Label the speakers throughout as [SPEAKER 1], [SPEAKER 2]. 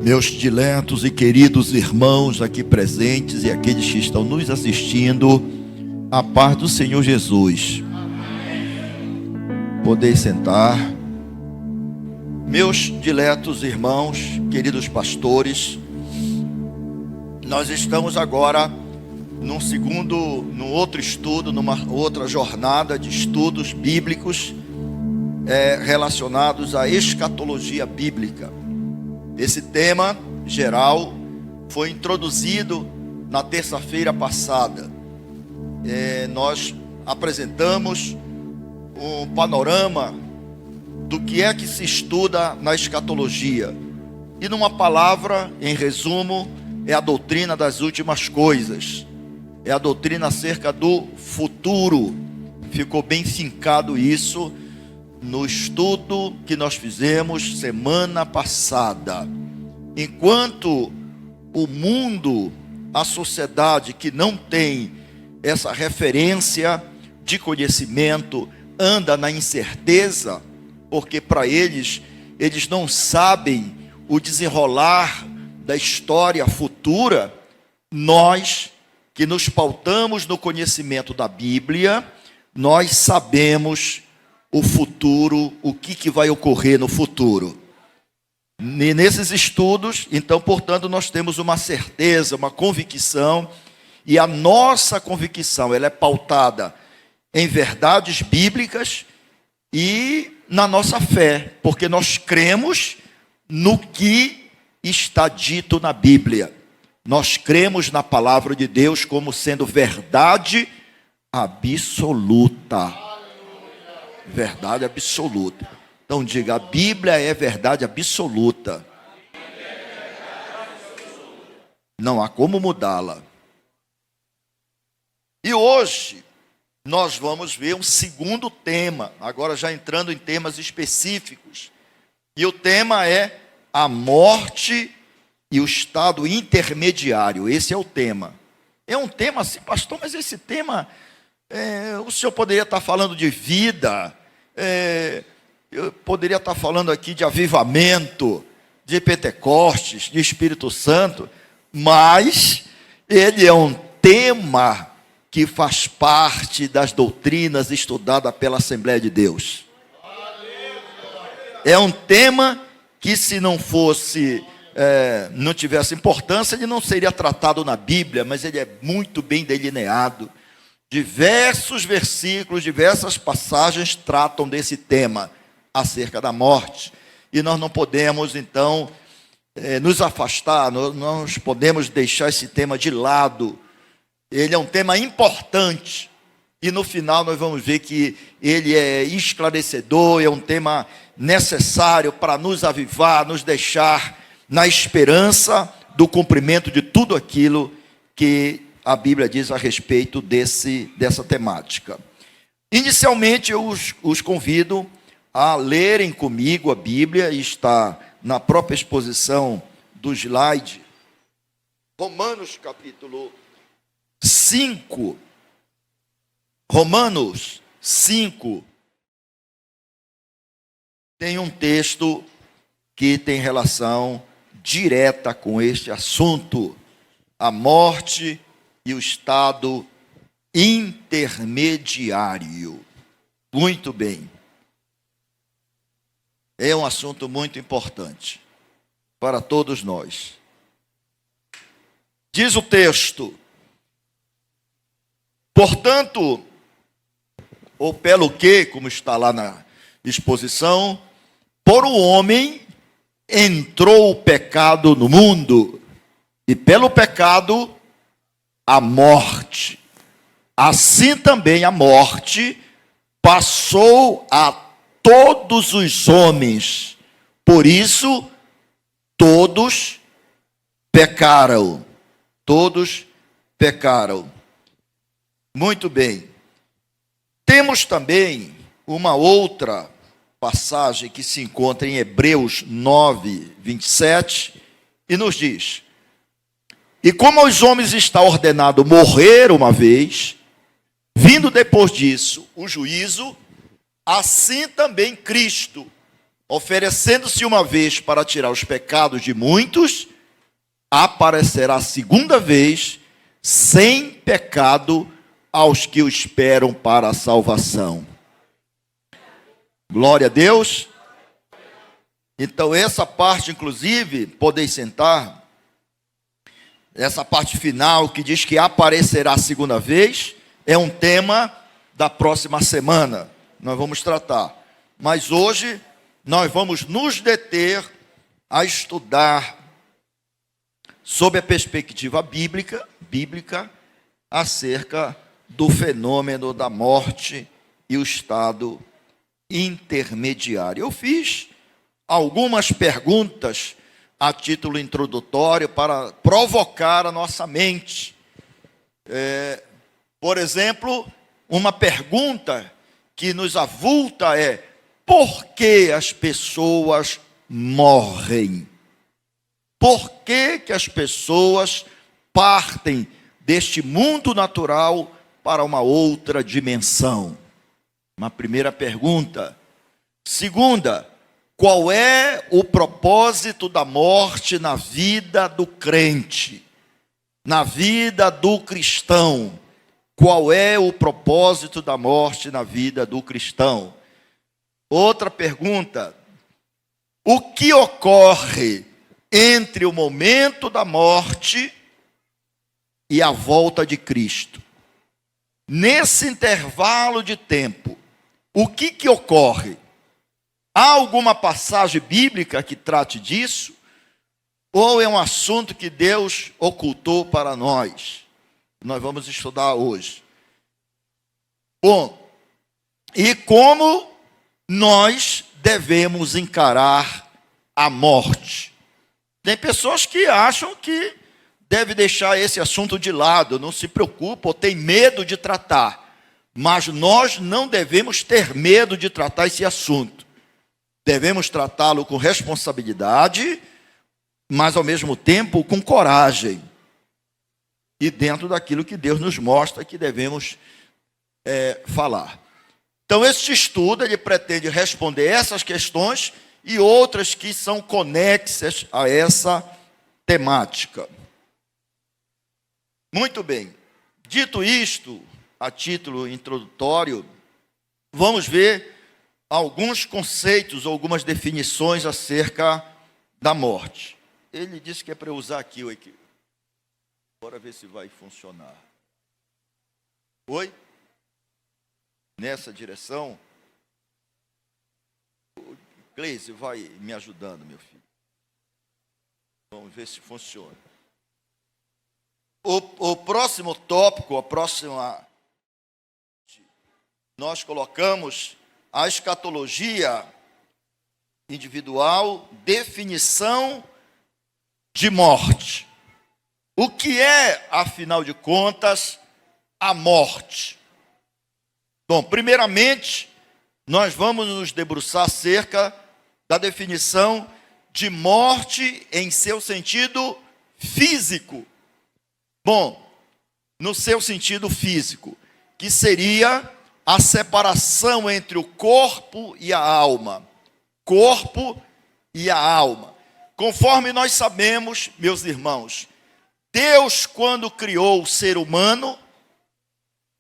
[SPEAKER 1] Meus diletos e queridos irmãos aqui presentes e aqueles que estão nos assistindo, a paz do Senhor Jesus. Podeis sentar. Meus diletos irmãos, queridos pastores, nós estamos agora num outro estudo, numa outra jornada de estudos bíblicos relacionados à escatologia bíblica. Esse tema geral foi introduzido na terça-feira passada. Nós apresentamos um panorama do que é que se estuda na escatologia. E numa palavra, em resumo, é a doutrina das últimas coisas. É a doutrina acerca do futuro. Ficou bem fincado isso no estudo que nós fizemos semana passada. Enquanto o mundo, a sociedade que não tem essa referência de conhecimento, anda na incerteza, porque para eles não sabem o desenrolar da história futura. Nós que nos pautamos no conhecimento da Bíblia, nós sabemos o futuro, o que vai ocorrer no futuro. E nesses estudos, então, portanto, nós temos uma certeza, uma convicção, e a nossa convicção, ela é pautada em verdades bíblicas e na nossa fé, porque nós cremos no que está dito na Bíblia. Nós cremos na palavra de Deus como sendo verdade absoluta. Verdade absoluta. Então diga, a Bíblia é verdade absoluta. Não há como mudá-la. E hoje nós vamos ver um segundo tema, agora já entrando em temas específicos. E o tema é a morte e o estado intermediário. Esse é o tema. É um tema assim, pastor, mas esse tema... o senhor poderia estar falando de vida, eu poderia estar falando aqui de avivamento, de Pentecostes, de Espírito Santo, mas ele é um tema que faz parte das doutrinas estudadas pela Assembleia de Deus. É um tema que, se não fosse, não tivesse importância, ele não seria tratado na Bíblia, mas ele é muito bem delineado. Diversos versículos, diversas passagens tratam desse tema acerca da morte. E nós não podemos, então, nos afastar, não podemos deixar esse tema de lado. Ele é um tema importante. E no final nós vamos ver que ele é esclarecedor, é um tema necessário para nos avivar, nos deixar na esperança do cumprimento de tudo aquilo que a Bíblia diz a respeito dessa temática. Inicialmente, eu os convido a lerem comigo a Bíblia, está na própria exposição do slide. Romanos capítulo 5. Romanos 5 tem um texto que tem relação direta com este assunto, a morte e o estado intermediário. Muito bem. É um assunto muito importante para todos nós. Diz o texto: portanto, ou pelo que, como está lá na exposição, por o homem entrou o pecado no mundo, e pelo pecado a morte. Assim também a morte passou a todos os homens. Por isso, todos pecaram. Todos pecaram. Muito bem. Temos também uma outra passagem que se encontra em Hebreus 9, 27, e nos diz: e como aos homens está ordenado morrer uma vez, vindo depois disso o juízo, assim também Cristo Oferecendo-se uma vez para tirar os pecados de muitos, aparecerá segunda vez, sem pecado, aos que o esperam para a salvação. Glória a Deus. Então essa parte, inclusive, podem sentar, essa parte final que diz que aparecerá a segunda vez, é um tema da próxima semana, nós vamos tratar. Mas hoje nós vamos nos deter a estudar sob a perspectiva bíblica acerca do fenômeno da morte e o estado intermediário. Eu fiz algumas perguntas a título introdutório para provocar a nossa mente. Por exemplo, uma pergunta que nos avulta é: por que as pessoas morrem? Por que as pessoas partem deste mundo natural para uma outra dimensão? Uma primeira pergunta. Segunda, qual é o propósito da morte na vida do crente, na vida do cristão? Qual é o propósito da morte na vida do cristão? Outra pergunta: o que ocorre entre o momento da morte e a volta de Cristo? Nesse intervalo de tempo, o que ocorre? Há alguma passagem bíblica que trate disso? Ou é um assunto que Deus ocultou para nós? Nós vamos estudar hoje. Bom, e como nós devemos encarar a morte? Tem pessoas que acham que deve deixar esse assunto de lado, não se preocupa ou tem medo de tratar. Mas nós não devemos ter medo de tratar esse assunto. Devemos tratá-lo com responsabilidade, mas ao mesmo tempo com coragem. E dentro daquilo que Deus nos mostra que devemos falar. Então, este estudo, ele pretende responder essas questões e outras que são conexas a essa temática. Muito bem. Dito isto, a título introdutório, vamos ver alguns conceitos, algumas definições acerca da morte. Ele disse que é para eu usar aqui o equilíbrio. Bora ver se vai funcionar. Oi? Nessa direção? O Gleise vai me ajudando, meu filho. Vamos ver se funciona. O próximo tópico, nós colocamos a escatologia individual, definição de morte. O que é, afinal de contas, a morte? Bom, primeiramente, nós vamos nos debruçar acerca da definição de morte em seu sentido físico. Bom, no seu sentido físico, que seria a separação entre o corpo e a alma. Corpo e a alma. Conforme nós sabemos, meus irmãos, Deus, quando criou o ser humano,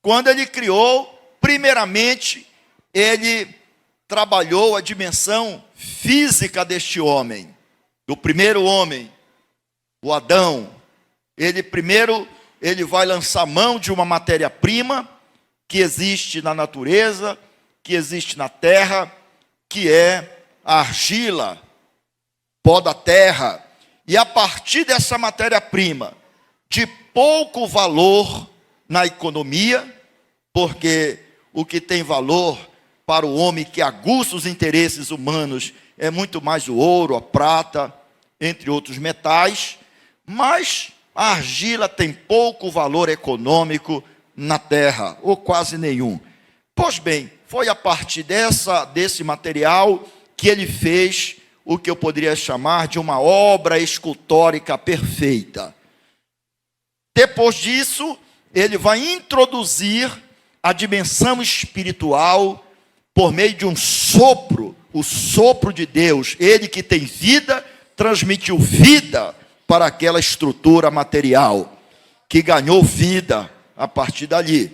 [SPEAKER 1] quando Ele criou, primeiramente, Ele trabalhou a dimensão física deste homem, do primeiro homem, o Adão. Ele vai lançar mão de uma matéria-prima que existe na natureza, que existe na terra, que é a argila, pó da terra. E a partir dessa matéria-prima, de pouco valor na economia, porque o que tem valor para o homem que aguça os interesses humanos é muito mais o ouro, a prata, entre outros metais, mas a argila tem pouco valor econômico na terra, ou quase nenhum. Pois bem, foi a partir desse material que ele fez o que eu poderia chamar de uma obra escultórica perfeita. Depois disso, ele vai introduzir a dimensão espiritual por meio de um sopro, o sopro de Deus, ele que tem vida, transmitiu vida para aquela estrutura material, que ganhou vida a partir dali.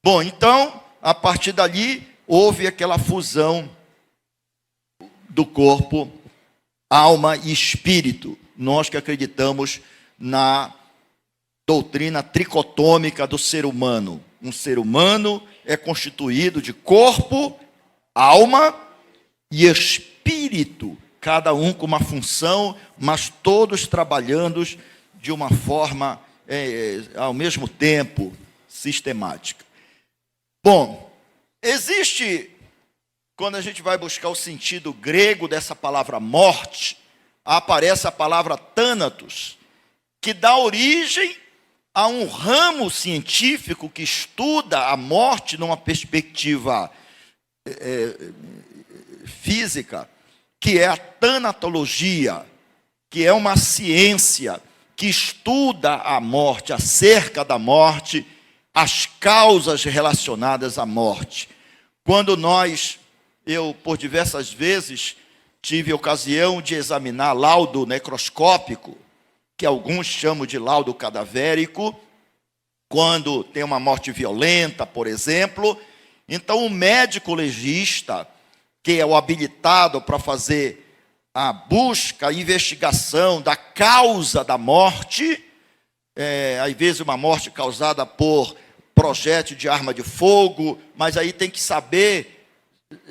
[SPEAKER 1] Bom, então, a partir dali, houve aquela fusão do corpo, alma e espírito. Nós que acreditamos na doutrina tricotômica do ser humano. Um ser humano é constituído de corpo, alma e espírito, cada um com uma função, mas todos trabalhando de uma forma, ao mesmo tempo, sistemática. Bom, existe, quando a gente vai buscar o sentido grego dessa palavra morte, aparece a palavra thanatos, que dá origem a um ramo científico que estuda a morte numa perspectiva física, que é a tanatologia, que é uma ciência que estuda a morte, acerca da morte, as causas relacionadas à morte. Quando eu por diversas vezes tive ocasião de examinar laudo necroscópico, que alguns chamam de laudo cadavérico, quando tem uma morte violenta, por exemplo. Então, o médico legista, que é o habilitado para fazer a busca, a investigação da causa da morte, às vezes uma morte causada por projétil de arma de fogo, mas aí tem que saber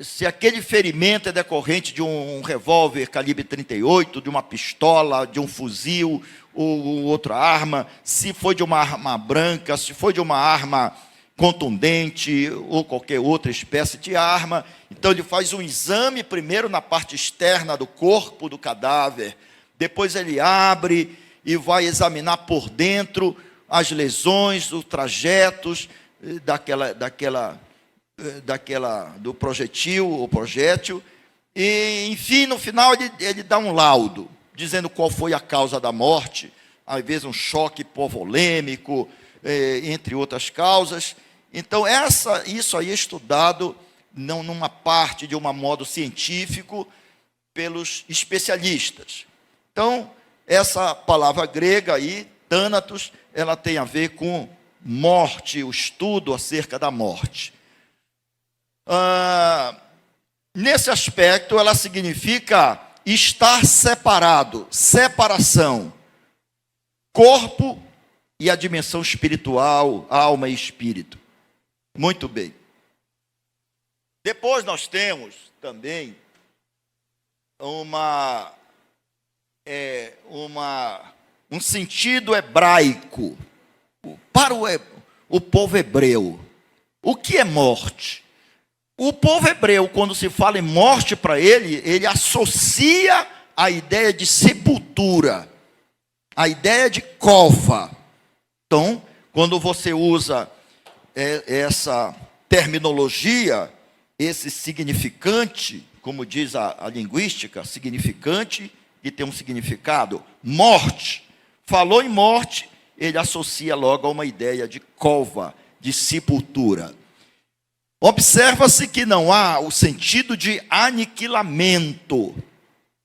[SPEAKER 1] se aquele ferimento é decorrente de um revólver calibre 38, de uma pistola, de um fuzil ou outra arma, se foi de uma arma branca, se foi de uma arma contundente ou qualquer outra espécie de arma. Então ele faz um exame primeiro na parte externa do corpo do cadáver, depois ele abre e vai examinar por dentro as lesões, os trajetos do projétil, e enfim, no final ele dá um laudo, dizendo qual foi a causa da morte, às vezes um choque hipovolêmico, entre outras causas. Então, isso aí é estudado não numa parte de um modo científico pelos especialistas. Então, essa palavra grega aí, thanatos, ela tem a ver com morte, o estudo acerca da morte. Nesse aspecto, ela significa estar separado, separação, corpo e a dimensão espiritual, alma e espírito. Muito bem. Depois nós temos também um sentido hebraico para o povo hebreu. O que é morte? O povo hebreu, quando se fala em morte para ele associa a ideia de sepultura, a ideia de cova. Então, quando você usa essa terminologia, esse significante, como diz a linguística, significante que tem um significado, morte. Falou em morte, ele associa logo a uma ideia de cova, de sepultura. Observa-se que não há o sentido de aniquilamento,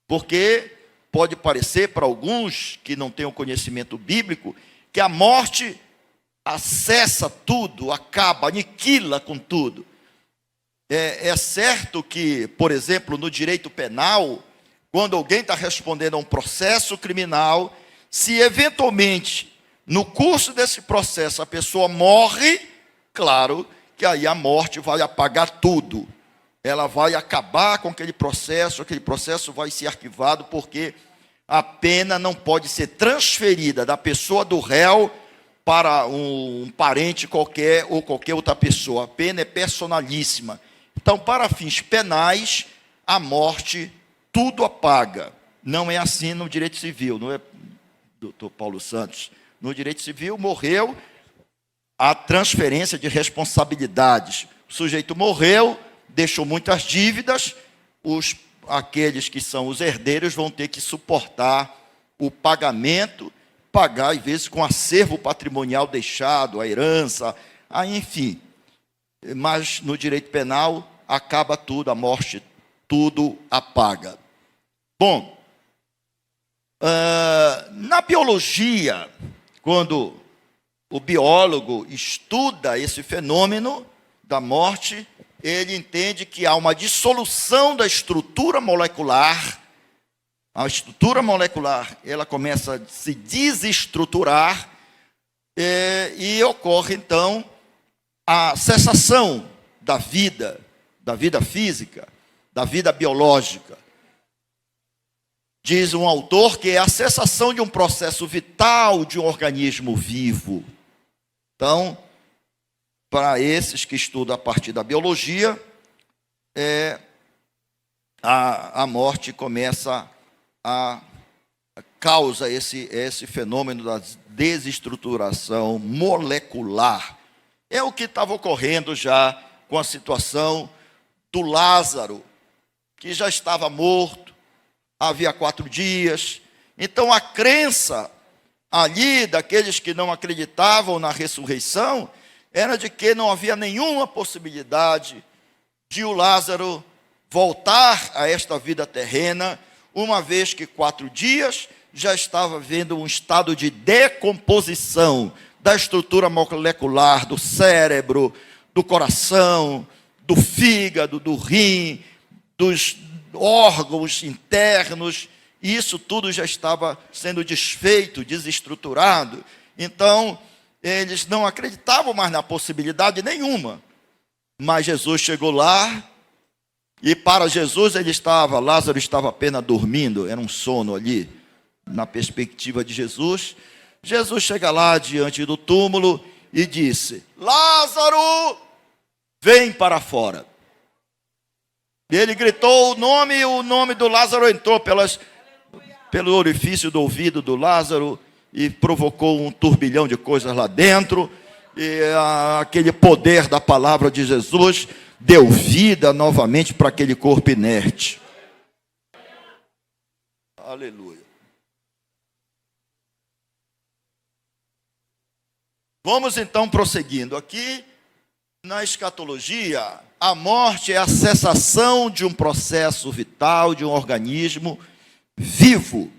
[SPEAKER 1] porque pode parecer para alguns que não têm o conhecimento bíblico, que a morte acessa tudo, acaba, aniquila com tudo. É certo que, por exemplo, no direito penal, quando alguém está respondendo a um processo criminal, se eventualmente, no curso desse processo, a pessoa morre, claro que aí a morte vai apagar tudo. Ela vai acabar com aquele processo vai ser arquivado, porque a pena não pode ser transferida da pessoa do réu para um parente qualquer ou qualquer outra pessoa. A pena é personalíssima. Então, para fins penais, a morte tudo apaga. Não é assim no direito civil, não é, doutor Paulo Santos? No direito civil, morreu, a transferência de responsabilidades. O sujeito morreu, deixou muitas dívidas, aqueles que são os herdeiros vão ter que suportar o pagamento, pagar, às vezes, com acervo patrimonial deixado, a herança, enfim. Mas no direito penal, acaba tudo, a morte tudo apaga. Bom, na biologia, quando o biólogo estuda esse fenômeno da morte, ele entende que há uma dissolução da estrutura molecular. A estrutura molecular, ela começa a se desestruturar e ocorre, então, a cessação da vida física, da vida biológica. Diz um autor que é a cessação de um processo vital de um organismo vivo. Então, para esses que estudam a partir da biologia, a morte começa a causa esse fenômeno da desestruturação molecular. É o que estava ocorrendo já com a situação do Lázaro, que já estava morto, havia 4 dias. Então a crença ali daqueles que não acreditavam na ressurreição era de que não havia nenhuma possibilidade de o Lázaro voltar a esta vida terrena, uma vez que 4 dias já estava vendo um estado de decomposição da estrutura molecular do cérebro, do coração, do fígado, do rim, dos órgãos internos, e isso tudo já estava sendo desfeito, desestruturado. Então, eles não acreditavam mais na possibilidade nenhuma. Mas Jesus chegou lá, e para Jesus Lázaro estava apenas dormindo, era um sono ali, na perspectiva de Jesus. Jesus chega lá diante do túmulo e disse: Lázaro, vem para fora. Ele gritou o nome do Lázaro entrou pelo orifício do ouvido do Lázaro e provocou um turbilhão de coisas lá dentro. E aquele poder da palavra de Jesus deu vida novamente para aquele corpo inerte. Aleluia. Vamos então prosseguindo aqui. Na escatologia, a morte é a cessação de um processo vital, de um organismo vivo.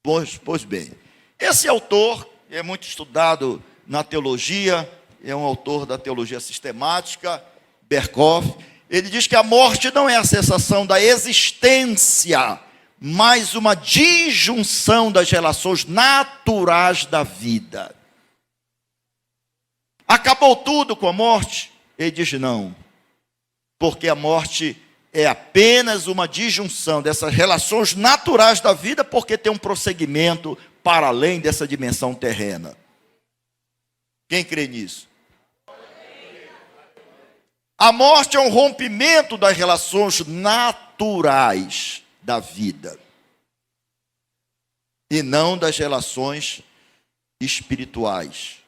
[SPEAKER 1] Pois bem, esse autor é muito estudado na teologia, é um autor da teologia sistemática, Berkhof. Ele diz que a morte não é a cessação da existência, mas uma disjunção das relações naturais da vida. Acabou tudo com a morte? Ele diz não, porque a morte é apenas uma disjunção dessas relações naturais da vida, porque tem um prosseguimento para além dessa dimensão terrena. Quem crê nisso? A morte é um rompimento das relações naturais da vida e não das relações espirituais.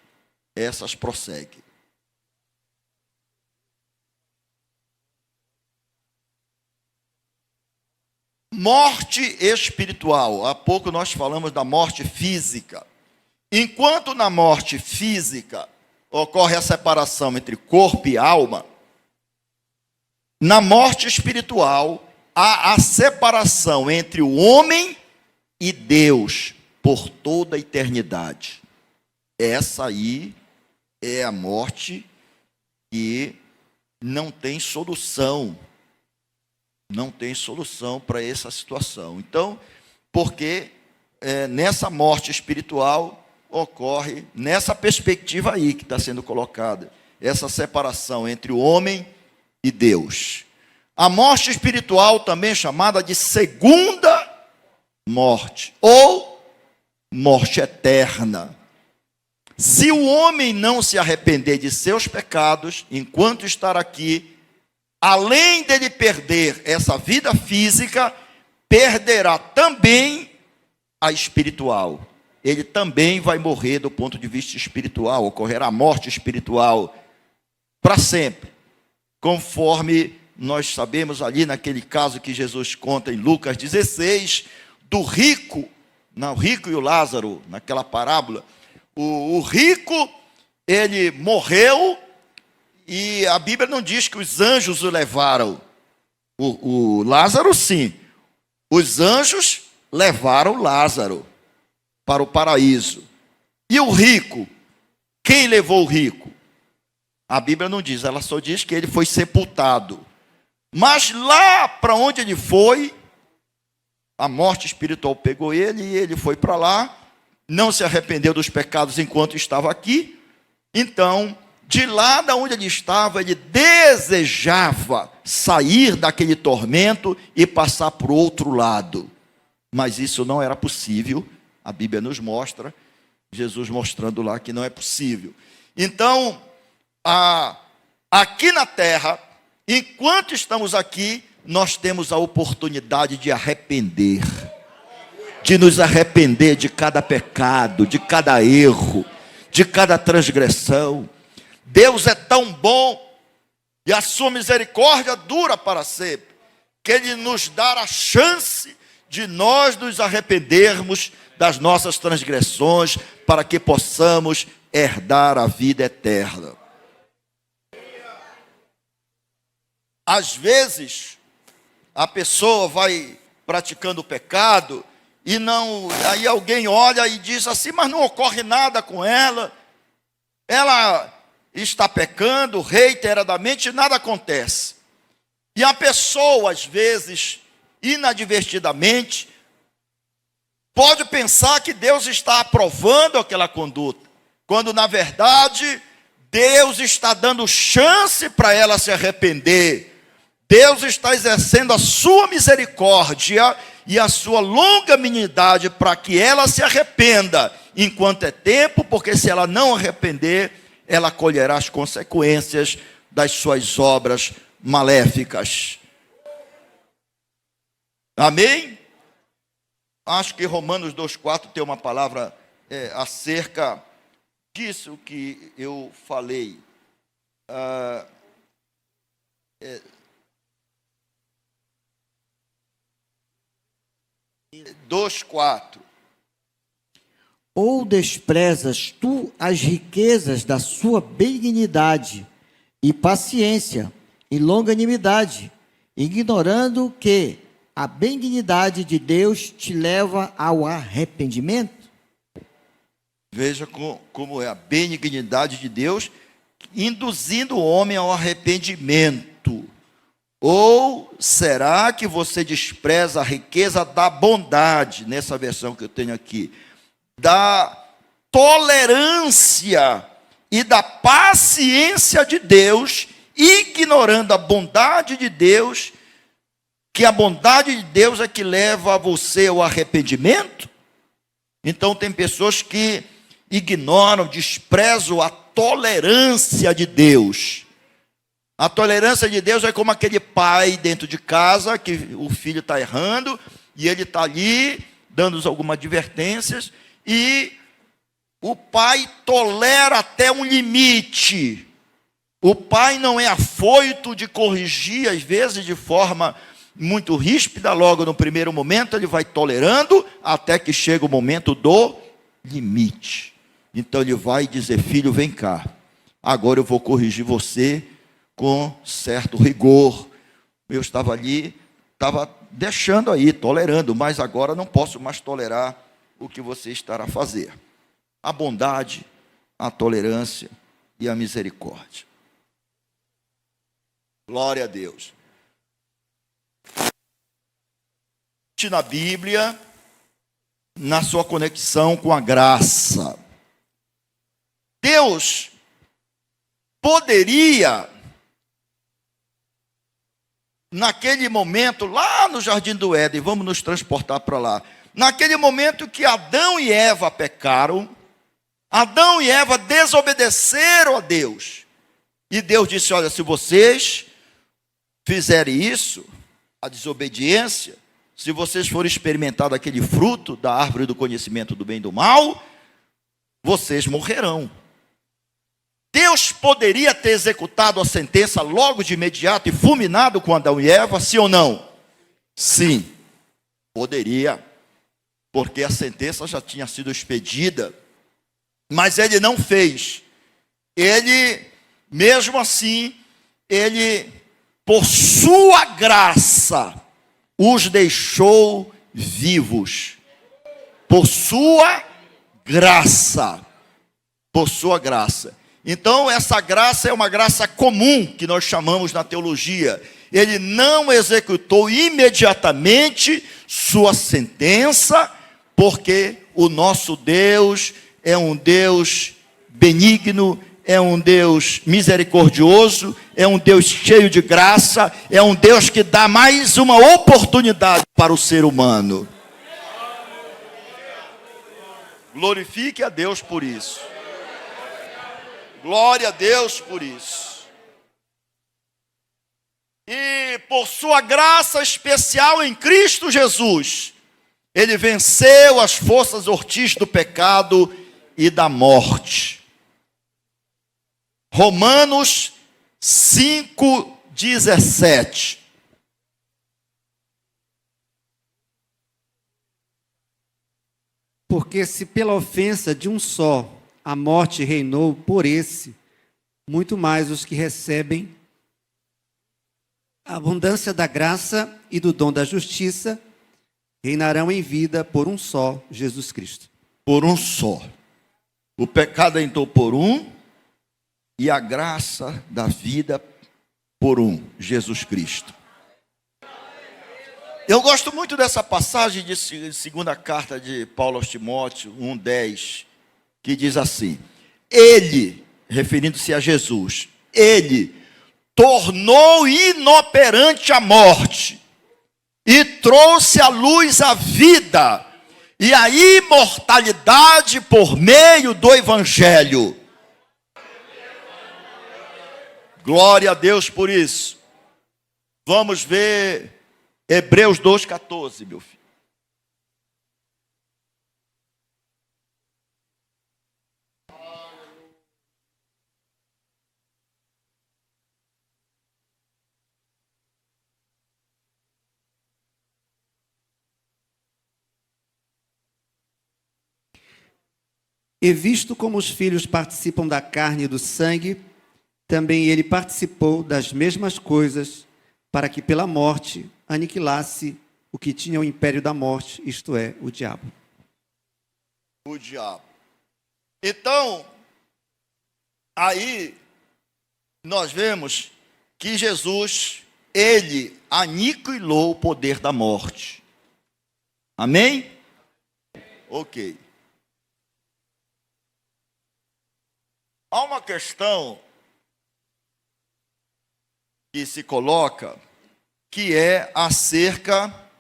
[SPEAKER 1] Essas prosseguem. Morte espiritual. Há pouco nós falamos da morte física. Enquanto na morte física ocorre a separação entre corpo e alma, na morte espiritual há a separação entre o homem e Deus por toda a eternidade. Essa aí é a morte que não tem solução. Não tem solução para essa situação. Então, porque nessa morte espiritual ocorre, nessa perspectiva aí que está sendo colocada, essa separação entre o homem e Deus. A morte espiritual também é chamada de segunda morte, ou morte eterna. Se o homem não se arrepender de seus pecados, enquanto estar aqui, além dele perder essa vida física, perderá também a espiritual. Ele também vai morrer do ponto de vista espiritual, ocorrerá morte espiritual para sempre. Conforme nós sabemos ali naquele caso que Jesus conta em Lucas 16, do rico, não, o rico e o Lázaro, naquela parábola. O rico, ele morreu e a Bíblia não diz que os anjos o levaram. O Lázaro, sim. Os anjos levaram Lázaro para o paraíso. E o rico? Quem levou o rico? A Bíblia não diz, ela só diz que ele foi sepultado. Mas lá para onde ele foi, a morte espiritual pegou ele e ele foi para lá, não se arrependeu dos pecados enquanto estava aqui. Então, de lá da onde ele estava, ele desejava sair daquele tormento e passar para o outro lado. Mas isso não era possível. A Bíblia nos mostra, Jesus mostrando lá que não é possível. Então, aqui na terra, enquanto estamos aqui, nós temos a oportunidade de arrepender, de nos arrepender de cada pecado, de cada erro, de cada transgressão. Deus é tão bom e a sua misericórdia dura para sempre, que Ele nos dá a chance de nós nos arrependermos das nossas transgressões, para que possamos herdar a vida eterna. Às vezes, a pessoa vai praticando o pecado e não, aí alguém olha e diz assim, mas não ocorre nada com ela, ela está pecando reiteradamente e nada acontece. E a pessoa, às vezes, inadvertidamente, pode pensar que Deus está aprovando aquela conduta, quando na verdade Deus está dando chance para ela se arrepender. Deus está exercendo a sua misericórdia e a sua longanimidade para que ela se arrependa enquanto é tempo, porque se ela não arrepender, ela colherá as consequências das suas obras maléficas. Amém? Acho que Romanos 2,4 tem uma palavra acerca disso que eu falei. 2,4.
[SPEAKER 2] Ou desprezas tu as riquezas da sua benignidade e paciência e longanimidade, ignorando que a benignidade de Deus te leva ao arrependimento?
[SPEAKER 1] Veja como é a benignidade de Deus, induzindo o homem ao arrependimento. Ou será que você despreza a riqueza da bondade, nessa versão que eu tenho aqui, da tolerância e da paciência de Deus, ignorando a bondade de Deus, que a bondade de Deus é que leva você ao arrependimento? Então tem pessoas que ignoram, desprezam a tolerância de Deus. A tolerância de Deus é como aquele pai dentro de casa, que o filho está errando, e ele está ali, dando algumas advertências, e o pai tolera até um limite. O pai não é afoito de corrigir, às vezes, de forma muito ríspida, logo no primeiro momento, ele vai tolerando, até que chega o momento do limite. Então ele vai dizer, filho, vem cá, agora eu vou corrigir você com certo rigor. Eu estava ali, estava deixando aí, tolerando, mas agora não posso mais tolerar o que você estará a fazer. A bondade, a tolerância e a misericórdia. Glória a Deus. Na Bíblia, na sua conexão com a graça, Deus poderia, naquele momento, lá no Jardim do Éden, vamos nos transportar para lá, naquele momento que Adão e Eva pecaram, Adão e Eva desobedeceram a Deus, e Deus disse, olha, se vocês fizerem isso, a desobediência, se vocês forem experimentar daquele fruto da árvore do conhecimento do bem e do mal, vocês morrerão. Deus poderia ter executado a sentença logo de imediato e fulminado com Adão e Eva, sim ou não? Sim, poderia, porque a sentença já tinha sido expedida, mas ele não fez. Ele, mesmo assim, ele por sua graça, os deixou vivos. Por sua graça. Por sua graça. Então, essa graça é uma graça comum, que nós chamamos na teologia. Ele não executou imediatamente sua sentença, porque o nosso Deus é um Deus benigno, é um Deus misericordioso, é um Deus cheio de graça, é um Deus que dá mais uma oportunidade para o ser humano. Glorifique a Deus por isso. Glória a Deus por isso. E por sua graça especial em Cristo Jesus, ele venceu as forças hostis do pecado e da morte. Romanos 5:17.
[SPEAKER 3] Porque se pela ofensa de um só a morte reinou por esse, muito mais os que recebem a abundância da graça e do dom da justiça reinarão em vida por um só, Jesus Cristo.
[SPEAKER 1] Por um só. O pecado entrou por um, e a graça da vida por um, Jesus Cristo. Eu gosto muito dessa passagem de segunda carta de Paulo aos Timóteo 1:10, que diz assim: ele, referindo-se a Jesus, ele tornou inoperante a morte e trouxe à luz a vida e a imortalidade por meio do Evangelho. Glória a Deus por isso. Vamos ver Hebreus 2:14, meu filho.
[SPEAKER 3] E visto como os filhos participam da carne e do sangue, também ele participou das mesmas coisas, para que pela morte aniquilasse o que tinha o império da morte, isto é, o diabo.
[SPEAKER 1] O diabo. Então, aí nós vemos que Jesus, ele aniquilou o poder da morte. Amém? Ok. Há uma questão que se coloca, que é acerca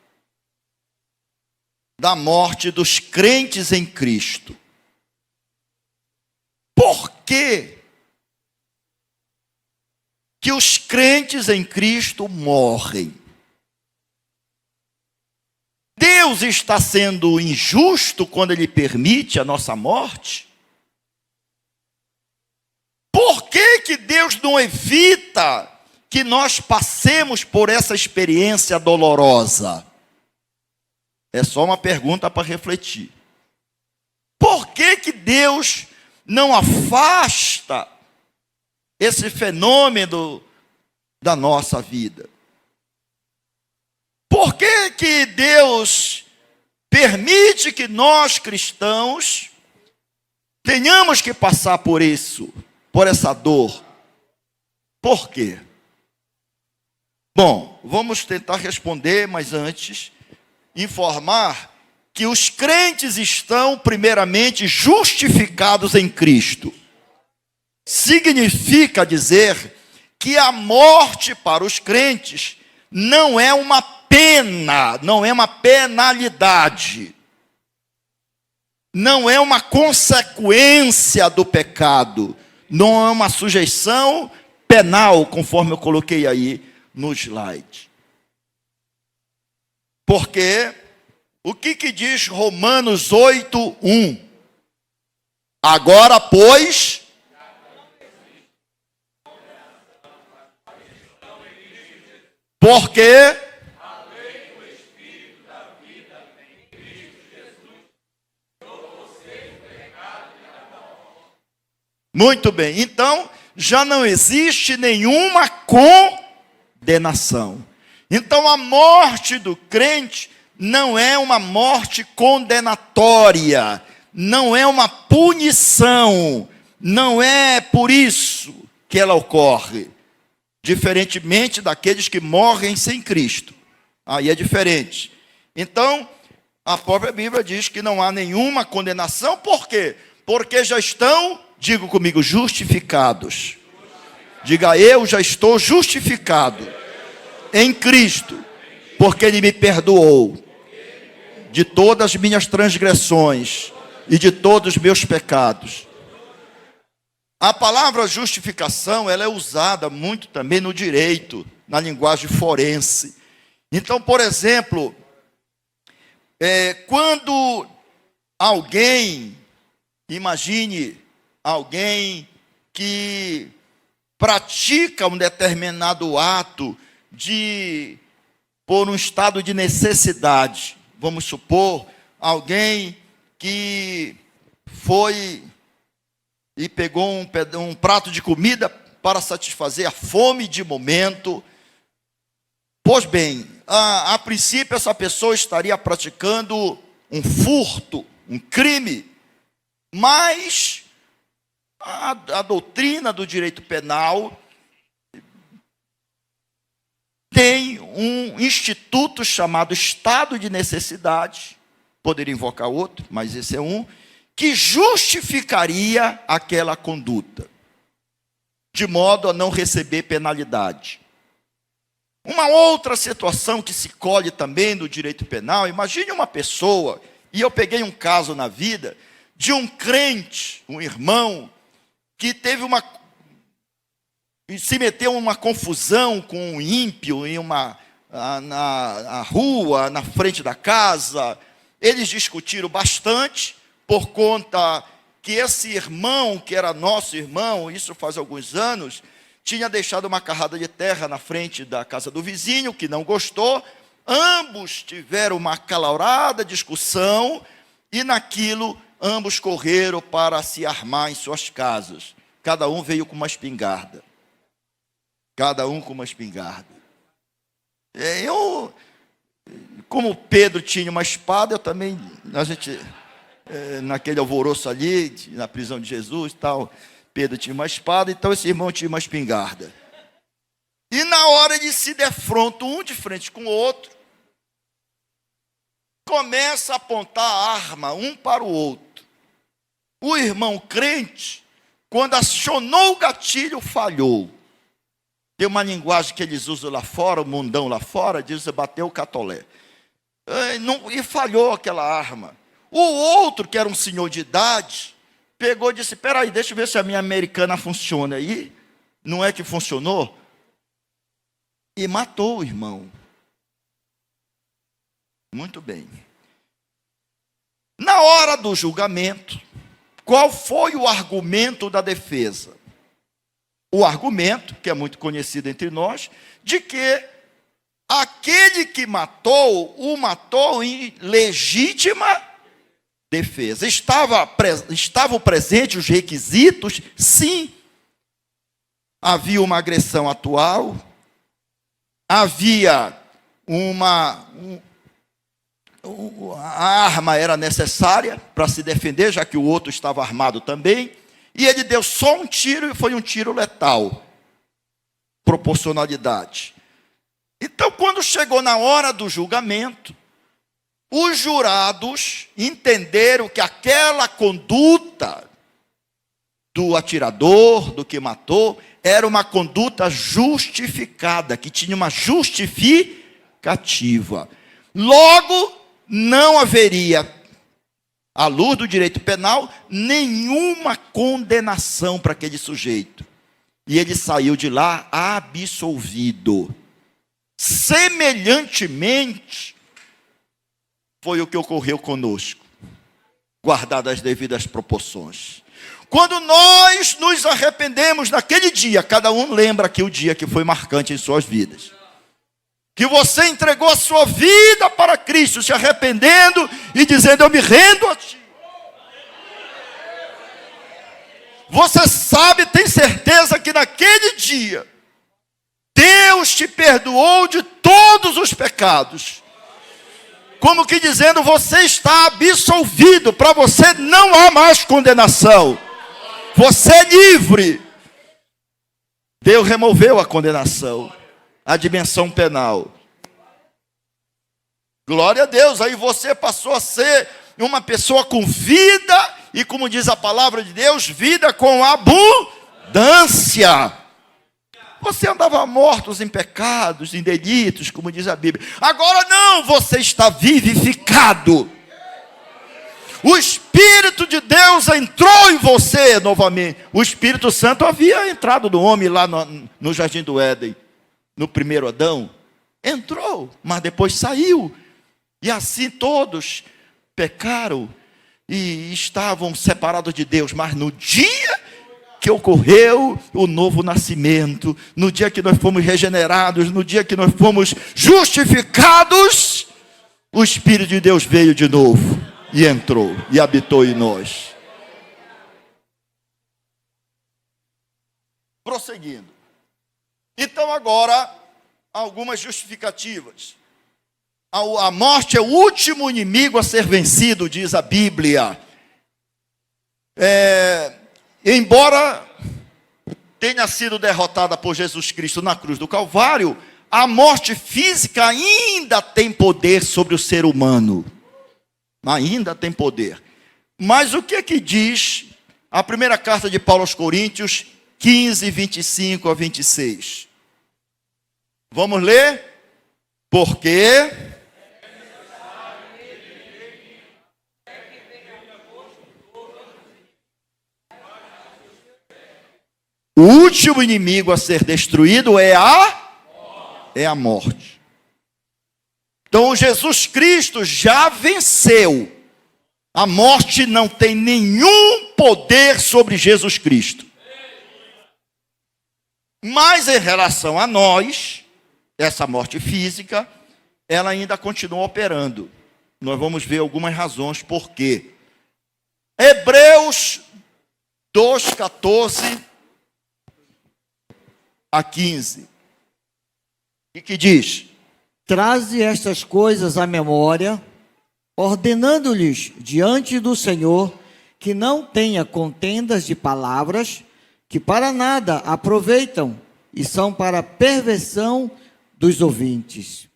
[SPEAKER 1] da morte dos crentes em Cristo. Por que que os crentes em Cristo morrem? Deus está sendo injusto quando ele permite a nossa morte? Por que que Deus não evita que nós passemos por essa experiência dolorosa? É só uma pergunta para refletir. Por que que Deus não afasta esse fenômeno da nossa vida? Por que que Deus permite que nós cristãos tenhamos que passar por isso, por essa dor? Por quê? Bom, vamos tentar responder, mas antes, informar que os crentes estão primeiramente justificados em Cristo. Significa dizer que a morte para os crentes não é uma pena, não é uma penalidade, não é uma consequência do pecado, não é uma sujeição penal, conforme eu coloquei aí no slide. Porque o que diz Romanos 8:1? Agora, pois, porque muito bem, então já não existe nenhuma condenação. Então a morte do crente não é uma morte condenatória, não é uma punição, não é por isso que ela ocorre. Diferentemente daqueles que morrem sem Cristo. Aí é diferente. Então, a própria Bíblia diz que não há nenhuma condenação. Por quê? Porque já estão, diga comigo, justificados. Diga, eu já estou justificado em Cristo, porque Ele me perdoou de todas as minhas transgressões e de todos os meus pecados. A palavra justificação, ela é usada muito também no direito, na linguagem forense. Então, por exemplo, quando alguém, imagine alguém que pratica um determinado ato por um estado de necessidade, vamos supor, alguém que foi e pegou um prato de comida para satisfazer a fome de momento. Pois bem, a princípio essa pessoa estaria praticando um furto, um crime, mas a doutrina do direito penal tem um instituto chamado estado de necessidade, poderia invocar outro, mas esse é um, que justificaria aquela conduta, de modo a não receber penalidade. Uma outra situação que se colhe também no direito penal, imagine uma pessoa, e eu peguei um caso na vida, de um crente, um irmão, que se meteu em uma confusão com um ímpio, na rua, na frente da casa. Eles discutiram bastante, por conta que esse irmão, que era nosso irmão, isso faz alguns anos, tinha deixado uma carrada de terra na frente da casa do vizinho, que não gostou. Ambos tiveram uma acalorada discussão, e naquilo, ambos correram para se armar em suas casas. Cada um veio com uma espingarda. Cada um com uma espingarda. Como Pedro tinha uma espada, eu também, naquele alvoroço ali, na prisão de Jesus e tal, Pedro tinha uma espada, então esse irmão tinha uma espingarda. E na hora eles se defrontam um de frente com o outro, começa a apontar a arma um para o outro. O irmão crente, quando acionou o gatilho, falhou. Tem uma linguagem que eles usam lá fora, o mundão lá fora, diz que bateu o catolé. E falhou aquela arma. O outro, que era um senhor de idade, pegou e disse, espera aí, deixa eu ver se a minha americana funciona aí. Não é que funcionou? E matou o irmão. Muito bem. Na hora do julgamento, qual foi o argumento da defesa? O argumento, que é muito conhecido entre nós, de que aquele que matou, o matou em legítima defesa. Estavam presentes os requisitos? Sim. Havia uma agressão atual, havia a arma era necessária para se defender, já que o outro estava armado também, e ele deu só um tiro, e foi um tiro letal. Proporcionalidade. Então, quando chegou na hora do julgamento, os jurados entenderam que aquela conduta do atirador, do que matou, era uma conduta justificada, que tinha uma justificativa. Logo, não haveria, à luz do direito penal, nenhuma condenação para aquele sujeito. E ele saiu de lá absolvido. Semelhantemente, foi o que ocorreu conosco, guardadas as devidas proporções. Quando nós nos arrependemos naquele dia, cada um lembra aqui o dia que foi marcante em suas vidas, que você entregou a sua vida para Cristo, se arrependendo e dizendo, eu me rendo a Ti. Você sabe, tem certeza que naquele dia, Deus te perdoou de todos os pecados. Como que dizendo, você está absolvido, para você não há mais condenação. Você é livre. Deus removeu a condenação, a dimensão penal. Glória a Deus, aí você passou a ser uma pessoa com vida, e como diz a palavra de Deus, vida com abundância. Você andava mortos em pecados, em delitos, como diz a Bíblia. Agora não, você está vivificado. O Espírito de Deus entrou em você novamente. O Espírito Santo havia entrado no homem lá no Jardim do Éden, no primeiro Adão. Entrou, mas depois saiu. E assim todos pecaram e estavam separados de Deus. Mas no dia que ocorreu o novo nascimento, no dia que nós fomos regenerados, no dia que nós fomos justificados, o Espírito de Deus veio de novo e entrou e habitou em nós. Prosseguindo. Então agora, algumas justificativas. A morte é o último inimigo a ser vencido, diz a Bíblia. Embora tenha sido derrotada por Jesus Cristo na cruz do Calvário, a morte física ainda tem poder sobre o ser humano. Ainda tem poder. Mas o que diz a primeira carta de Paulo aos Coríntios, 15, 25 a 26? Vamos ler? Porque o último inimigo a ser destruído é a morte. Então Jesus Cristo já venceu. A morte não tem nenhum poder sobre Jesus Cristo. Mas em relação a nós, essa morte física, ela ainda continua operando. Nós vamos ver algumas razões por quê. Hebreus 2, 14 a 15. E que diz?
[SPEAKER 2] Traze estas coisas à memória, ordenando-lhes diante do Senhor que não tenha contendas de palavras, que para nada aproveitam e são para perversão dos ouvintes.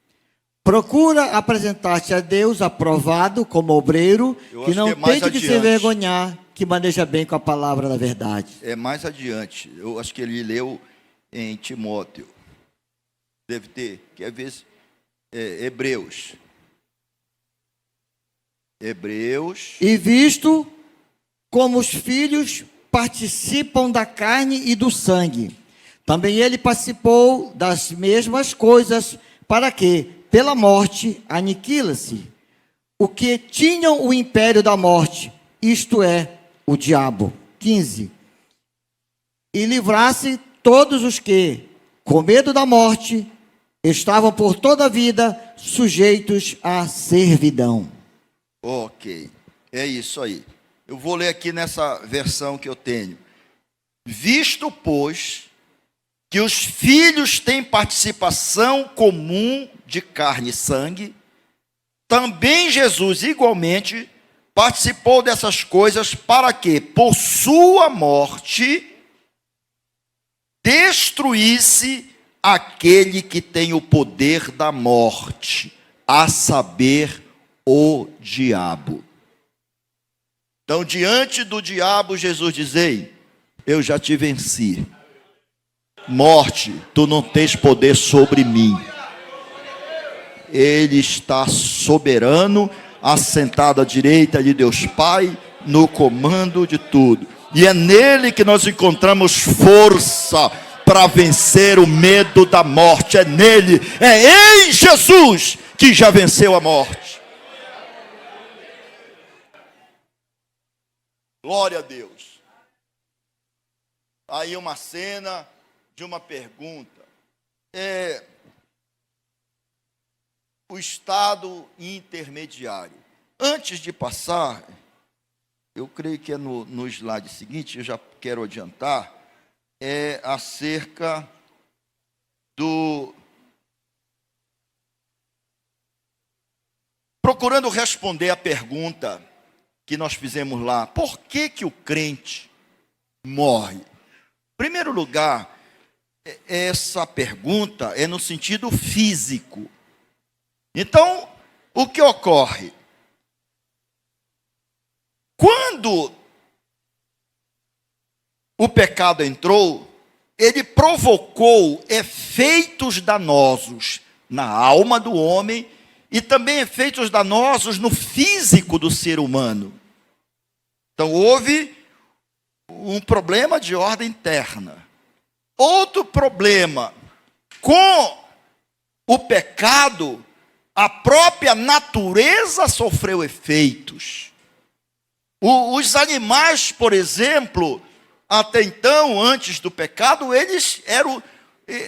[SPEAKER 2] Procura apresentar-te a Deus aprovado como obreiro, que não tem de se envergonhar, que maneja bem com a palavra da verdade.
[SPEAKER 1] É mais adiante. Eu acho que ele leu em Timóteo. Deve ter, quer ver? Hebreus. E
[SPEAKER 2] visto como os filhos participam da carne e do sangue, também ele participou das mesmas coisas, para que, pela morte, aniquila-se o que tinham o império da morte, isto é, o diabo. 15. E livrasse todos os que, com medo da morte, estavam por toda a vida sujeitos à servidão.
[SPEAKER 1] Ok, é isso aí. Eu vou ler aqui nessa versão que eu tenho. Visto, pois, que os filhos têm participação comum de carne e sangue, também Jesus igualmente participou dessas coisas para que, por sua morte, destruísse aquele que tem o poder da morte, a saber, o diabo. Então, diante do diabo, Jesus diz: ei, eu já te venci. Morte, tu não tens poder sobre mim. Ele está soberano, assentado à direita de Deus Pai, no comando de tudo. E é nele que nós encontramos força para vencer o medo da morte. É nele, é em Jesus que já venceu a morte. Glória a Deus. Aí uma cena de uma pergunta. O estado intermediário. Antes de passar, eu creio que é no slide seguinte, eu já quero adiantar, é acerca procurando responder a pergunta que nós fizemos lá: por que o crente morre? Em primeiro lugar, essa pergunta é no sentido físico. Então, o que ocorre? Quando o pecado entrou, ele provocou efeitos danosos na alma do homem e também efeitos danosos no físico do ser humano. Então, houve um problema de ordem interna. Outro problema, com o pecado, a própria natureza sofreu efeitos. Os animais, por exemplo, até então, antes do pecado, eles eram,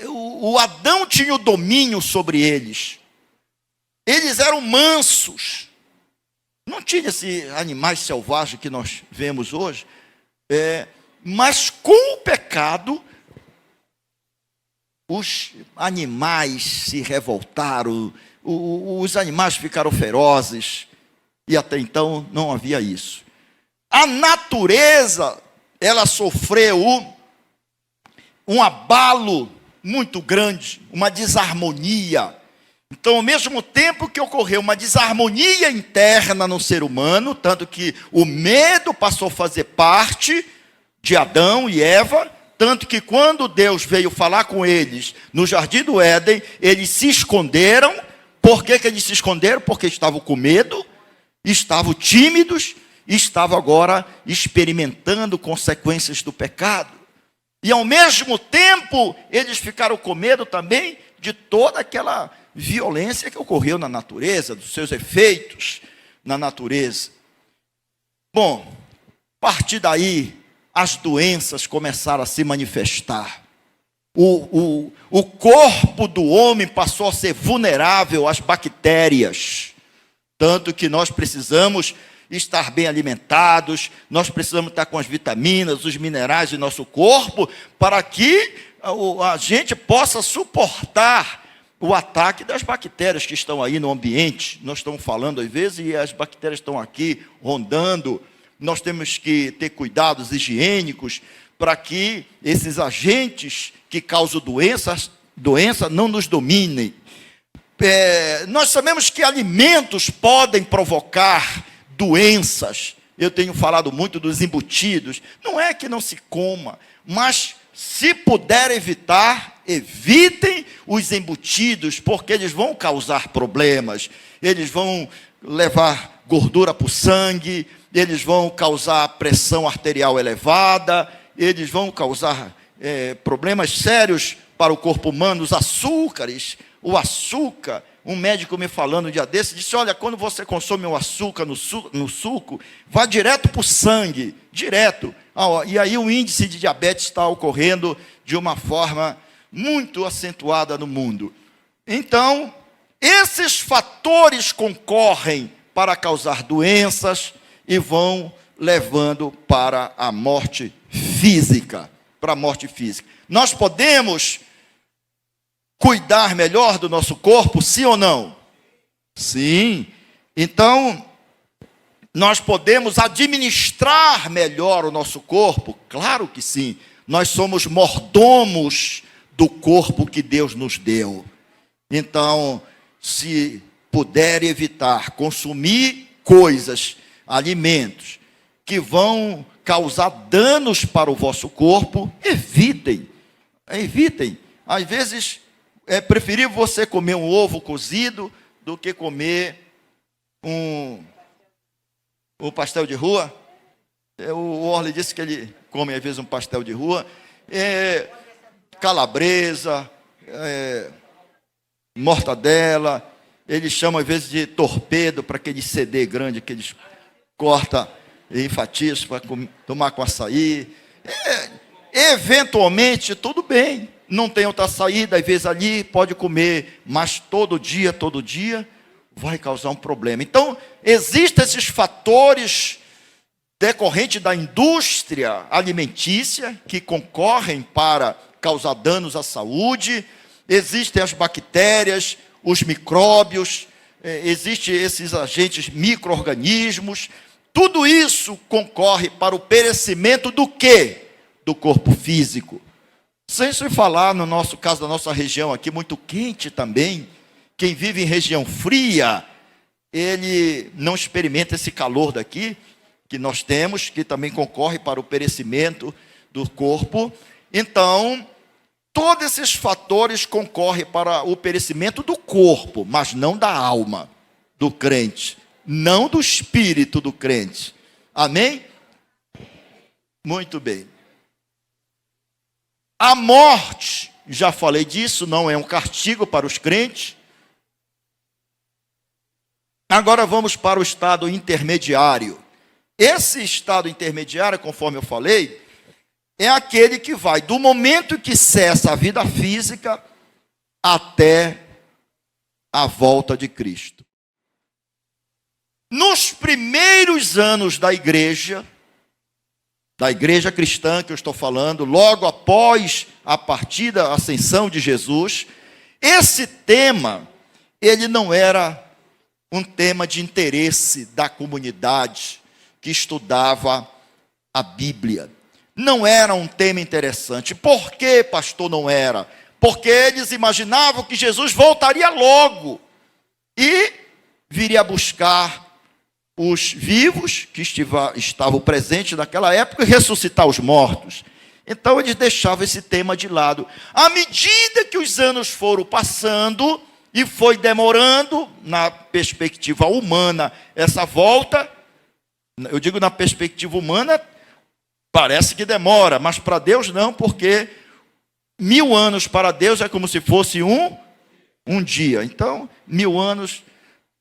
[SPEAKER 1] o Adão tinha o domínio sobre eles. Eles eram mansos. Não tinha esses animais selvagens que nós vemos hoje. Mas com o pecado, os animais se revoltaram, os animais ficaram ferozes, e até então não havia isso. A natureza, ela sofreu um abalo muito grande, uma desarmonia. Então, ao mesmo tempo que ocorreu uma desarmonia interna no ser humano, tanto que o medo passou a fazer parte de Adão e Eva, tanto que quando Deus veio falar com eles no Jardim do Éden, eles se esconderam. Por que eles se esconderam? Porque estavam com medo, estavam tímidos, estavam agora experimentando consequências do pecado. E ao mesmo tempo, eles ficaram com medo também de toda aquela violência que ocorreu na natureza, dos seus efeitos na natureza. Bom, a partir daí, as doenças começaram a se manifestar. O corpo do homem passou a ser vulnerável às bactérias, tanto que nós precisamos estar bem alimentados, nós precisamos estar com as vitaminas, os minerais de nosso corpo, para que a gente possa suportar o ataque das bactérias que estão aí no ambiente. Nós estamos falando às vezes e as bactérias estão aqui rondando. Nós temos que ter cuidados higiênicos para que esses agentes que causam doença não nos dominem. Nós sabemos que alimentos podem provocar doenças. Eu tenho falado muito dos embutidos. Não é que não se coma, mas se puder evitar, evitem os embutidos, porque eles vão causar problemas. Eles vão levar gordura para o sangue, eles vão causar pressão arterial elevada, eles vão causar problemas sérios para o corpo humano. Os açúcares, o açúcar, um médico me falando um dia desse, disse: olha, quando você consome o açúcar no suco, vai direto para o sangue, direto. E aí o índice de diabetes está ocorrendo de uma forma muito acentuada no mundo. Então, esses fatores concorrem para causar doenças e vão levando para a morte física, Nós podemos cuidar melhor do nosso corpo, sim ou não? Sim. Então, nós podemos administrar melhor o nosso corpo? Claro que sim. Nós somos mordomos do corpo que Deus nos deu. Então, se puder evitar consumir coisas, alimentos, que vão causar danos para o vosso corpo, evitem. Às vezes, é preferível você comer um ovo cozido do que comer um pastel de rua. O Orly disse que ele come, às vezes, um pastel de rua. Calabresa, mortadela. Eles chamam, às vezes, de torpedo, para aquele CD grande que eles cortam em fatias para tomar com açaí. Eventualmente, tudo bem. Não tem outra saída, às vezes ali pode comer, mas todo dia, vai causar um problema. Então, existem esses fatores decorrentes da indústria alimentícia que concorrem para causar danos à saúde. existem as bactérias, os micróbios, existem esses agentes micro-organismos. Tudo isso concorre para o perecimento do quê? Do corpo físico. Sem se falar, no nosso caso, da nossa região aqui, muito quente também, quem vive em região fria, ele não experimenta esse calor daqui, que nós temos, que também concorre para o perecimento do corpo. Então, todos esses fatores concorrem para o perecimento do corpo, mas não da alma do crente, não do espírito do crente. Amém? Muito bem. A morte, já falei disso, não é um castigo para os crentes. Agora vamos para o estado intermediário. Esse estado intermediário, conforme eu falei, é aquele que vai do momento que cessa a vida física até a volta de Cristo. Nos primeiros anos da igreja cristã que eu estou falando, logo após a partida, a ascensão de Jesus, esse tema, ele não era um tema de interesse da comunidade que estudava a Bíblia. Não era um tema interessante. Por que, pastor, não era? Porque eles imaginavam que Jesus voltaria logo e viria buscar os vivos que estavam presentes naquela época e ressuscitar os mortos. Então eles deixavam esse tema de lado. À medida que os anos foram passando e foi demorando, na perspectiva humana, essa volta, eu digo na perspectiva humana, parece que demora, mas para Deus não, porque 1000 anos para Deus é como se fosse um dia. Então, 1000 anos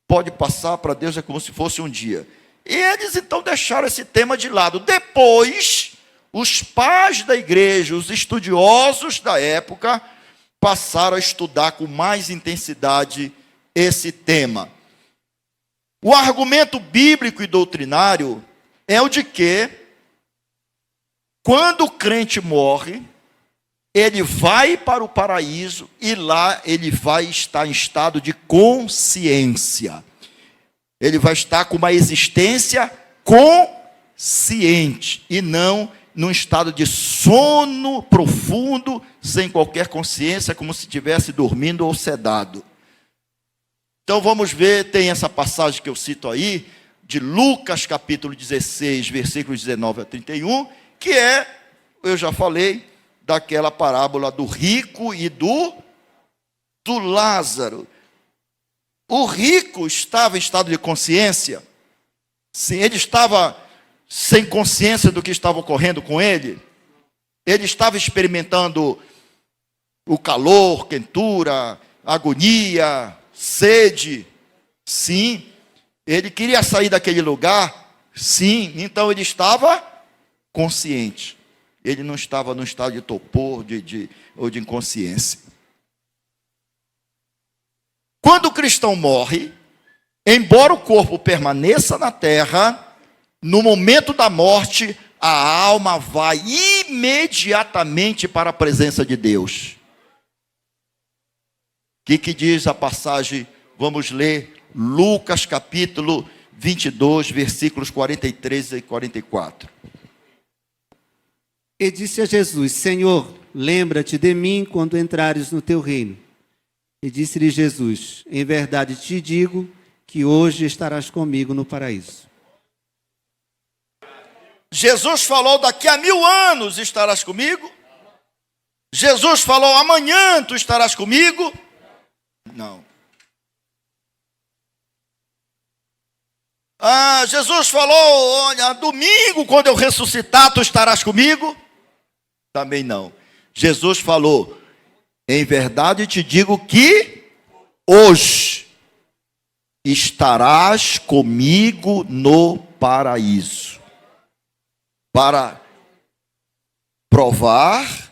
[SPEAKER 1] pode passar, para Deus é como se fosse um dia. E eles então deixaram esse tema de lado. Depois, os pais da igreja, os estudiosos da época, passaram a estudar com mais intensidade esse tema. O argumento bíblico e doutrinário é o de que, quando o crente morre, ele vai para o paraíso e lá ele vai estar em estado de consciência. Ele vai estar com uma existência consciente e não num estado de sono profundo, sem qualquer consciência, como se estivesse dormindo ou sedado. Então vamos ver, tem essa passagem que eu cito aí, de Lucas capítulo 16, versículos 19 a 31, que é, eu já falei, daquela parábola do rico e do Lázaro. O rico estava em estado de consciência. Sim, ele estava sem consciência do que estava ocorrendo com ele. Ele estava experimentando o calor, quentura, agonia, sede. Sim, ele queria sair daquele lugar. Sim, então ele estava consciente. Ele não estava no estado de torpor ou de inconsciência. Quando o cristão morre, embora o corpo permaneça na terra, no momento da morte, a alma vai imediatamente para a presença de Deus. O que diz a passagem? Vamos ler Lucas capítulo 22, versículos 43 e 44.
[SPEAKER 3] E disse a Jesus: Senhor, lembra-te de mim quando entrares no teu reino. E disse-lhe Jesus: em verdade te digo que hoje estarás comigo no paraíso.
[SPEAKER 1] Jesus falou: daqui a 1000 anos estarás comigo? Jesus falou: amanhã tu estarás comigo? Não. Jesus falou: olha, domingo quando eu ressuscitar tu estarás comigo? Também não. Jesus falou: em verdade te digo que hoje estarás comigo no paraíso. Para provar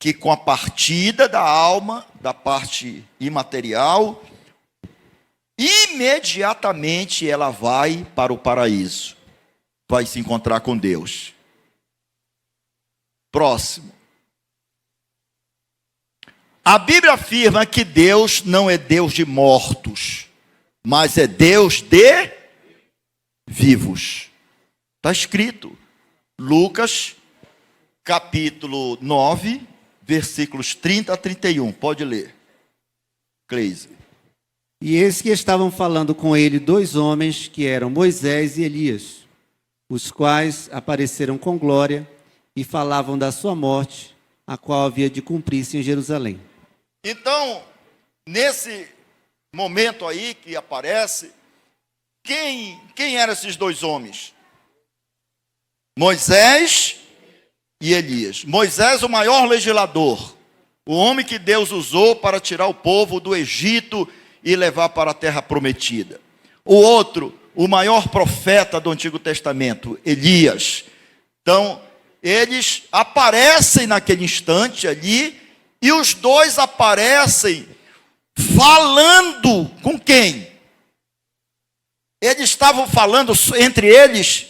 [SPEAKER 1] que com a partida da alma, da parte imaterial, imediatamente ela vai para o paraíso. Vai se encontrar com Deus. Próximo. A Bíblia afirma que Deus não é Deus de mortos, mas é Deus de vivos. Está escrito, Lucas, capítulo 9, versículos 30 a 31. Pode ler, Cleise.
[SPEAKER 3] E eis que estavam falando com ele dois homens, que eram Moisés e Elias, os quais apareceram com glória e falavam da sua morte, a qual havia de cumprir-se em Jerusalém.
[SPEAKER 1] Então, nesse momento aí que aparece, quem eram esses dois homens? Moisés e Elias. Moisés, o maior legislador, o homem que Deus usou para tirar o povo do Egito e levar para a terra prometida. O outro, o maior profeta do Antigo Testamento, Elias. Então, eles aparecem naquele instante ali, e os dois aparecem falando com quem? Eles estavam falando entre eles?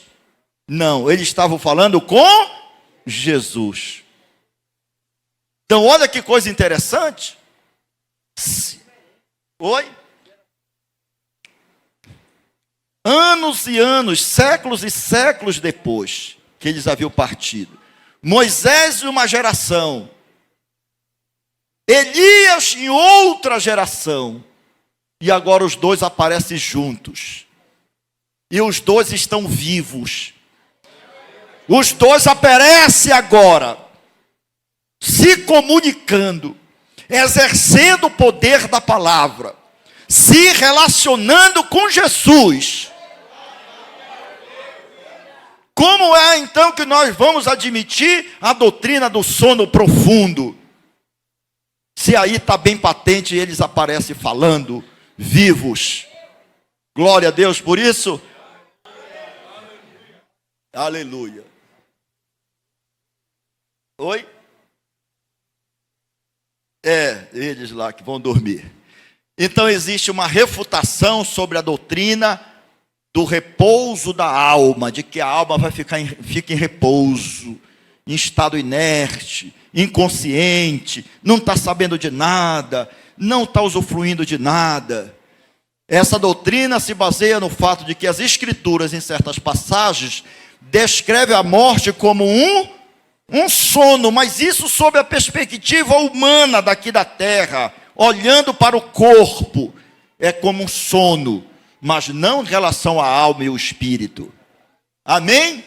[SPEAKER 1] Não, eles estavam falando com Jesus. Então, olha que coisa interessante. Oi? Anos e anos, séculos e séculos depois que eles haviam partido, Moisés em uma geração, Elias em outra geração, e agora os dois aparecem juntos, e os dois estão vivos. Os dois aparecem agora, se comunicando, exercendo o poder da palavra, se relacionando com Jesus. Como é então que nós vamos admitir a doutrina do sono profundo? Se aí está bem patente, eles aparecem falando, vivos. Glória a Deus por isso. Aleluia. Oi? Eles lá que vão dormir. Então existe uma refutação sobre a doutrina do repouso da alma, de que a alma fica em repouso, em estado inerte, inconsciente, não está sabendo de nada, não está usufruindo de nada. Essa doutrina se baseia no fato de que as Escrituras, em certas passagens, descrevem a morte como um sono, mas isso sob a perspectiva humana daqui da terra, olhando para o corpo, é como um sono, mas não em relação à alma e o espírito. Amém?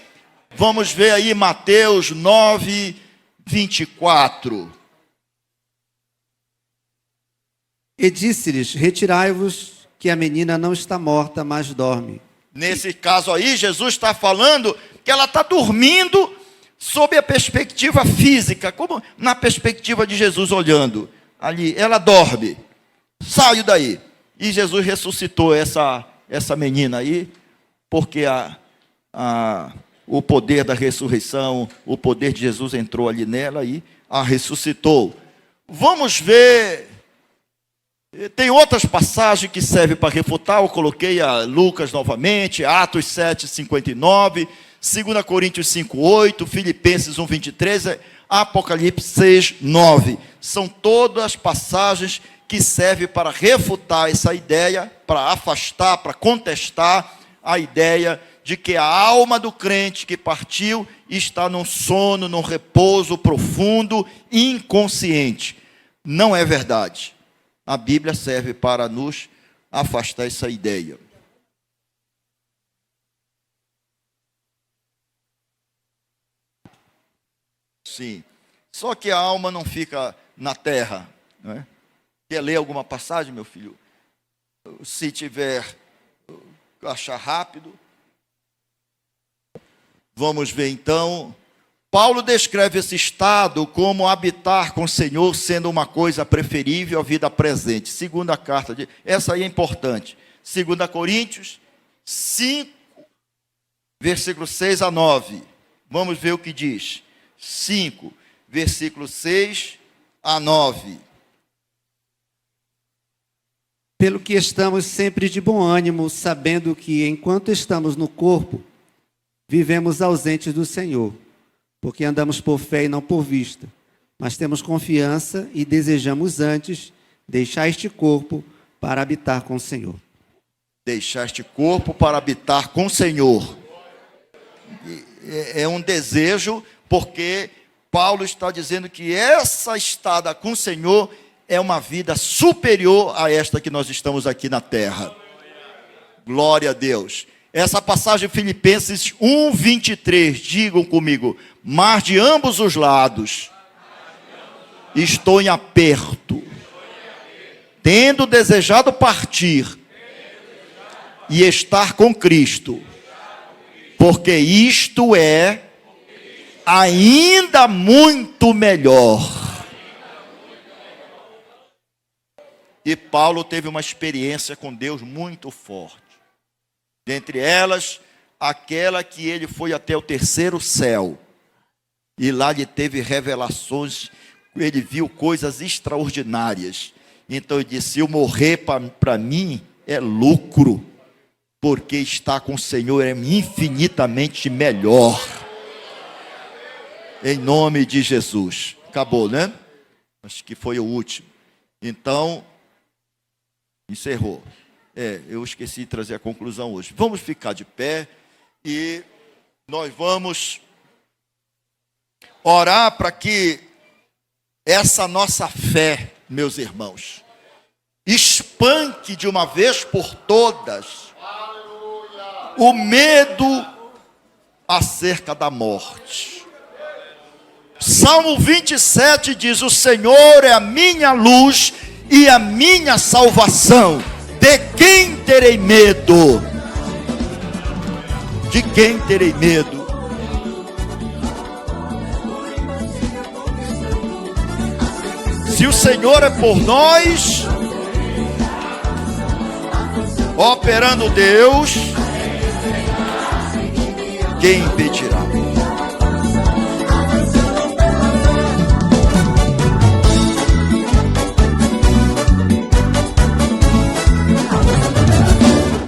[SPEAKER 1] Vamos ver aí Mateus 9, 24.
[SPEAKER 3] E disse-lhes: retirai-vos, que a menina não está morta, mas dorme.
[SPEAKER 1] Nesse caso aí, Jesus está falando que ela está dormindo sob a perspectiva física, como na perspectiva de Jesus olhando. Ali, ela dorme. Saiu daí. E Jesus ressuscitou essa menina aí, porque o poder da ressurreição, o poder de Jesus entrou ali nela e a ressuscitou. Vamos ver. Tem outras passagens que servem para refutar. Eu coloquei a Lucas novamente, Atos 7, 59, 2 Coríntios 5, 8, Filipenses 1, 23, Apocalipse 6, 9. São todas passagens que servem para refutar essa ideia, para afastar, para contestar a ideia de que a alma do crente que partiu está num sono, num repouso profundo, inconsciente. Não é verdade. A Bíblia serve para nos afastar essa ideia. Sim. Só que a alma não fica na terra, não é? Quer ler alguma passagem, meu filho? Se tiver, achar rápido. Vamos ver então. Paulo descreve esse estado como habitar com o Senhor sendo uma coisa preferível à vida presente. Segunda carta, essa aí é importante. 2 Coríntios 5, versículo 6 a 9. Vamos ver o que diz. 5, versículo 6 a 9.
[SPEAKER 3] Pelo que estamos sempre de bom ânimo, sabendo que, enquanto estamos no corpo, vivemos ausentes do Senhor, porque andamos por fé e não por vista. mas temos confiança e desejamos antes deixar este corpo para habitar com o Senhor.
[SPEAKER 1] Deixar este corpo para habitar com o Senhor. É um desejo, porque Paulo está dizendo que essa estada com o Senhor é uma vida superior a esta que nós estamos aqui na terra. Glória a Deus. Essa passagem Filipenses 1:23, digam comigo: mas de ambos os lados estou em aperto, tendo desejado partir e estar com Cristo, porque isto é ainda muito melhor. E Paulo teve uma experiência com Deus muito forte. Dentre elas, aquela que ele foi até o terceiro céu. E lá ele teve revelações, ele viu coisas extraordinárias. Então ele disse: eu morrer para mim é lucro, porque estar com o Senhor é infinitamente melhor. Em nome de Jesus. Acabou, né? Acho que foi o último. Então, encerrou. Eu esqueci de trazer a conclusão hoje. Vamos ficar de pé e nós vamos orar para que essa nossa fé, meus irmãos, espanque de uma vez por todas o medo acerca da morte. Salmo 27 diz: o Senhor é a minha luz e a minha salvação. De quem terei medo? De quem terei medo? Se o Senhor é por nós, operando Deus, quem impedirá?